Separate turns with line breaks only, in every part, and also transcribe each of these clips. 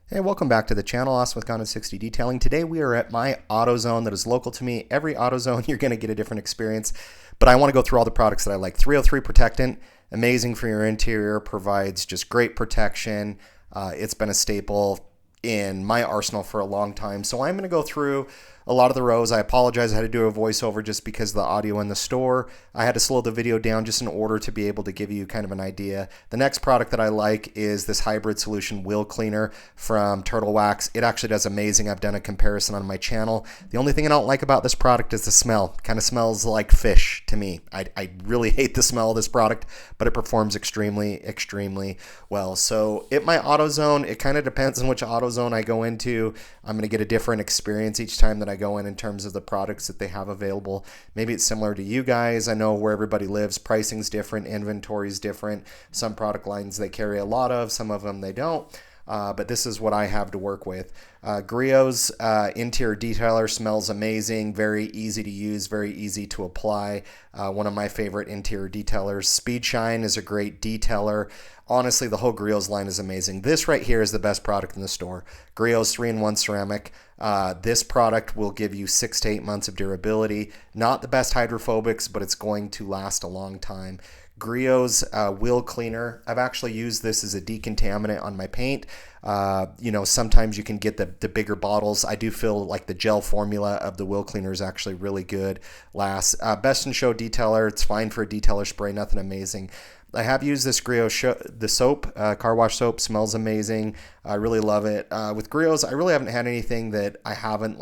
Hey, welcome back to the channel, Austin with Condon 60 Detailing. Today we are at my AutoZone that is local to me. Every AutoZone, you're going to get a different experience, but I want to go through all the products that I like. 303 Protectant, amazing for your interior, provides just great protection. It's been a staple in my arsenal for a long time, so I'm going to go through a lot of the rows. I apologize, I had to do a voiceover just because of the audio in the store. I had to slow the video down just in order to be able to give you kind of an idea. The next product that I like is this hybrid solution wheel cleaner from Turtle Wax. It actually does amazing. I've done a comparison on my channel. The only thing I don't like about this product is the smell. It kind of smells like fish to me. I really hate the smell of this product, but it performs extremely well. So at my AutoZone, it kind of depends on which AutoZone I go into. I'm going to get a different experience each time that I go in terms of the products that they have available. Maybe it's similar to you guys. I know where everybody lives, pricing's different, inventory's different. Some product lines they carry a lot of, some of them they don't. But this is what I have to work with. Griot's interior detailer smells amazing, very easy to use, very easy to apply. One of my favorite interior detailers. Speed Shine is a great detailer. Honestly, the whole Griot's line is amazing. This right here is the best product in the store. Griot's 3-in-1 ceramic. This product will give you 6 to 8 months of durability. Not the best hydrophobics, but it's going to last a long time. Griot's wheel cleaner. I've actually used this as a decontaminant on my paint. Sometimes you can get the bigger bottles. I do feel like the gel formula of the wheel cleaner is actually really good. Best in Show detailer. It's fine for a detailer spray, nothing amazing. I have used this the soap, car wash soap, smells amazing. I really love it. With Griot's, I really haven't had anything that I haven't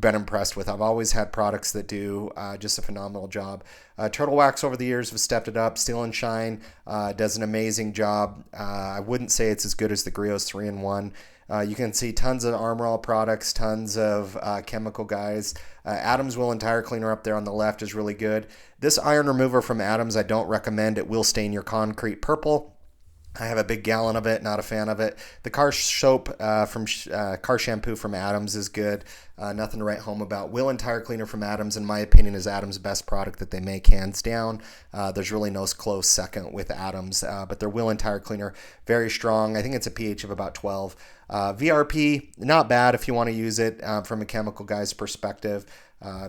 been impressed with. I've always had products that do just a phenomenal job. Turtle Wax over the years have stepped it up. Steel and Shine does an amazing job. I wouldn't say it's as good as the Griot's 3-in-1. You can see tons of Armor All products, tons of chemical guys. Adams Wheel and Tire Cleaner up there on the left is really good. This iron remover from Adams I don't recommend. It will stain your concrete purple. I have a big gallon of it, not a fan of it. The car soap from car shampoo from Adams is good. Nothing to write home about. Wheel and Tire Cleaner from Adams, in my opinion, is Adams' best product that they make, hands down. There's really no close second with Adams, but their Wheel and Tire Cleaner, very strong. I think it's a pH of about 12. VRP, not bad if you want to use it from a chemical guy's perspective.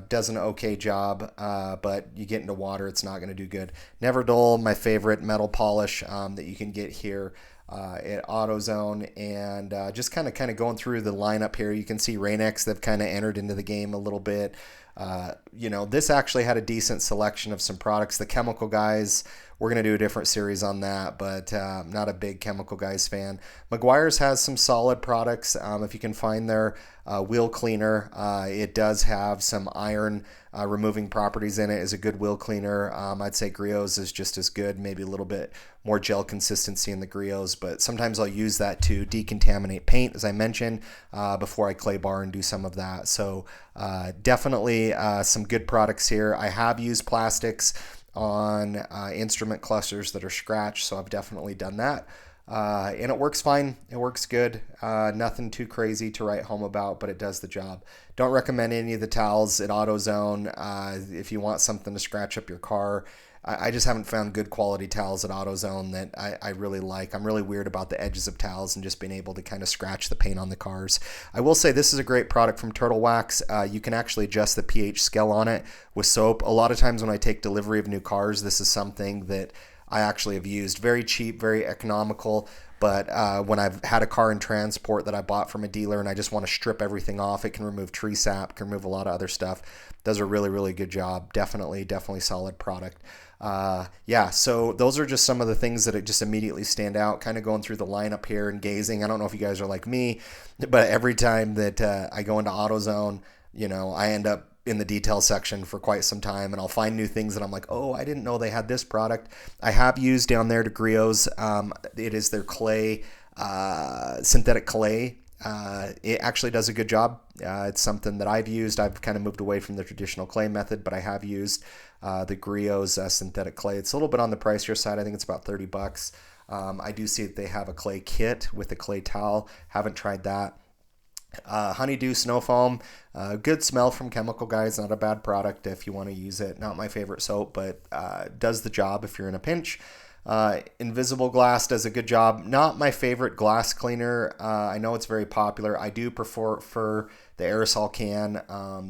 Does an okay job, but you get into water, it's not going to do good. Never Dull, my favorite metal polish that you can get here at AutoZone, and just kind of going through the lineup here. You can see Rain-X, they've kind of entered into the game a little bit. This actually had a decent selection of some products. The chemical guys, we're going to do a different series on that, but not a big chemical guys fan. Meguiar's has some solid products. If you can find their wheel cleaner, it does have some iron removing properties in it. Is a good wheel cleaner. I'd say Griot's is just as good, maybe a little bit more gel consistency in the Griot's, but sometimes I'll use that to decontaminate paint, as I mentioned, before I clay bar and do some of that. So definitely some good products here. I have used plastics on instrument clusters that are scratched, so I've definitely done that. And it works fine. It works good. Nothing too crazy to write home about, but it does the job. Don't recommend any of the towels at AutoZone. If you want something to scratch up your car, I just haven't found good quality towels at AutoZone that I really like. I'm really weird about the edges of towels and just being able to kind of scratch the paint on the cars. I will say this is a great product from Turtle Wax. You can actually adjust the pH scale on it with soap. A lot of times when I take delivery of new cars, this is something that I actually have used. Very cheap, very economical. But when I've had a car in transport that I bought from a dealer and I just want to strip everything off, it can remove tree sap, can remove a lot of other stuff. Does a really good job. Definitely solid product. So those are just some of the things that just immediately stand out. Kind of going through the lineup here and gazing. I don't know if you guys are like me, but every time that I go into AutoZone, I end up in the detail section for quite some time, and I'll find new things that I'm like, oh, I didn't know they had this product. I have used down there to Griot's. It is their clay, synthetic clay. It actually does a good job. It's something that I've used. I've kind of moved away from the traditional clay method, but I have used the Griot's synthetic clay. It's a little bit on the pricier side. I think it's about $30. I do see that they have a clay kit with a clay towel. Haven't tried that. Honeydew Snow Foam, good smell from chemical guys, not a bad product if you want to use it. Not my favorite soap, but does the job if you're in a pinch. Invisible Glass does a good job. Not my favorite glass cleaner. I know it's very popular. I do prefer the aerosol can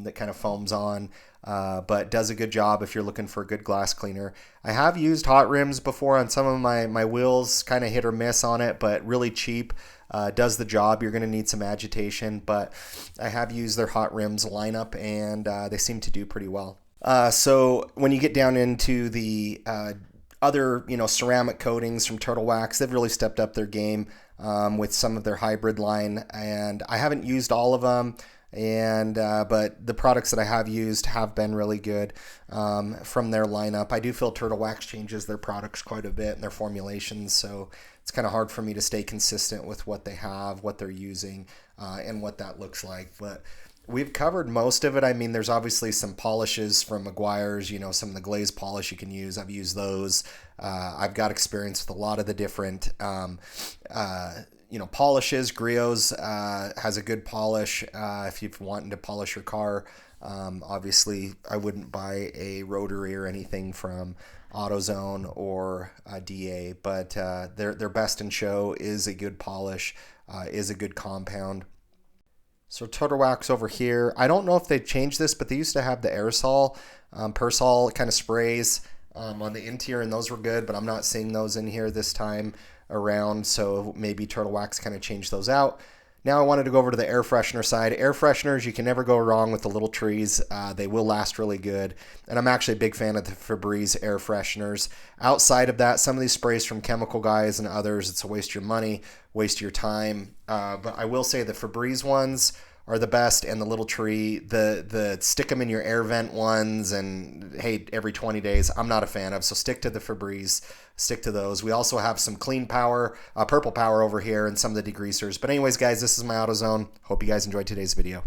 that kind of foams on, but does a good job if you're looking for a good glass cleaner. I have used Hot Rims before on some of my wheels, kind of hit or miss on it, but really cheap. Does the job. You're going to need some agitation, but I have used their Hot Rims lineup, and they seem to do pretty well. So when you get down into the other, ceramic coatings from Turtle Wax, they've really stepped up their game with some of their hybrid line, and I haven't used all of them. But the products that I have used have been really good from their lineup. I do feel Turtle Wax changes their products quite a bit and their formulations, so it's kind of hard for me to stay consistent with what they have, what they're using, and what that looks like. But we've covered most of it. I mean, there's obviously some polishes from Meguiar's, some of the glaze polish you can use. I've used those. I've got experience with a lot of the different polishes. Griot's has a good polish if you're wanting to polish your car. Obviously, I wouldn't buy a rotary or anything from AutoZone or DA, but their best in show is a good polish, is a good compound. So Turtle Wax over here, I don't know if they've changed this, but they used to have the aerosol, Persol kind of sprays on the interior, and those were good, but I'm not seeing those in here this time around, so maybe Turtle Wax kind of changed those out. Now I wanted to go over to the air freshener side. Air fresheners, you can never go wrong with the little trees. They will last really good, and I'm actually a big fan of the Febreze air fresheners. Outside of that, some of these sprays from Chemical Guys and others, it's a waste of your money, waste of your time. But I will say the Febreze ones are the best, and the little tree, the stick them in your air vent ones, and hey, every 20 days, I'm not a fan of, so stick to the Febreze, stick to those. We also have some Clean Power, Purple Power over here, and some of the degreasers. But anyways, guys, this is my AutoZone. Hope you guys enjoyed today's video.